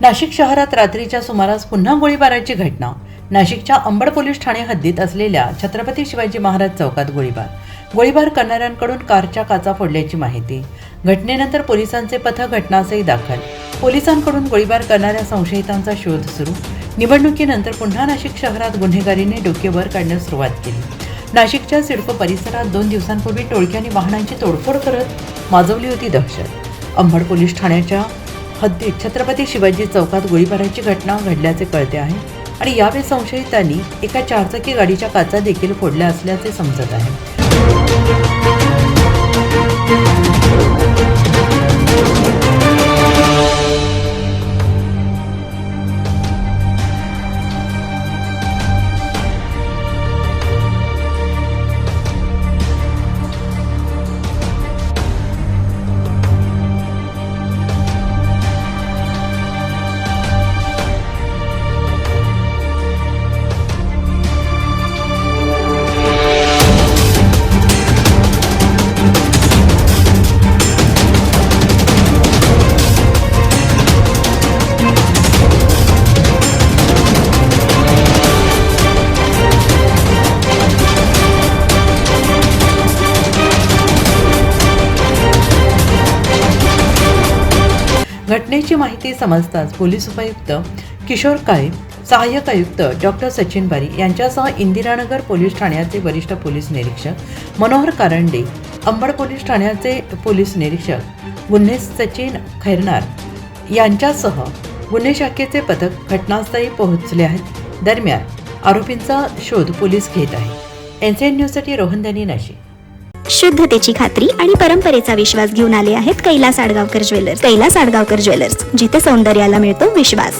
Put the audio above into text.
नाशिक शहरात रात्रीच्या सुमारास पुन्हा गोळीबाराची घटना। नाशिकच्या अंबड पोलीस ठाणे हद्दीत असलेल्या छत्रपती शिवाजी महाराज चौकात गोळीबार करणाऱ्यांकडून कारच्या काचा फोडल्याची माहिती। घटनेनंतर पोलिसांचे पथक घटनास्थळी दाखल। पोलिसांकडून गोळीबार करणाऱ्या संशयितांचा शोध सुरू। निवडणुकीनंतर पुन्हा नाशिक शहरात गुन्हेगारीने डोके वर काढण्यास सुरुवात केली। नाशिकच्या सिडको परिसरात 2 दिवसांपूर्वी टोळक्यांनी वाहनांची तोडफोड करत माजवली होती दहशत। अंबड पोलीस ठाण्याच्या हद्दीत छत्रपती शिवाजी चौकात गोळीबाराची घटना घडल्याचे कळते आहे आणि यावेळी संशयितांनी एका 4 चाकी गाडीच्या काचा देखील फोडल्या असल्याचे समजत आहे। घटनेची माहिती समजताच पोलीस उपायुक्त किशोर काळे, सहाय्यक आयुक्त डॉक्टर सचिन बारी यांच्यासह इंदिरानगर पोलीस ठाण्याचे वरिष्ठ पोलीस निरीक्षक मनोहर कारंडे, अंबड पोलीस ठाण्याचे पोलीस निरीक्षक गुन्हे सचिन खैरनार यांच्यासह गुन्हे शाखेचे पथक घटनास्थळी पोहोचले आहेत। दरम्यान आरोपींचा शोध पोलीस घेत आहे। एनसीएन न्यूजसाठी रोहन दनी, नाशिक। शुद्धतेची खात्री आणि परंपरेचा विश्वास घेऊन आले आहेत कैलास आडगावकर ज्वेलर्स। कैलास आडगावकर ज्वेलर्स, जिथे सौंदर्याला मिळतो विश्वास।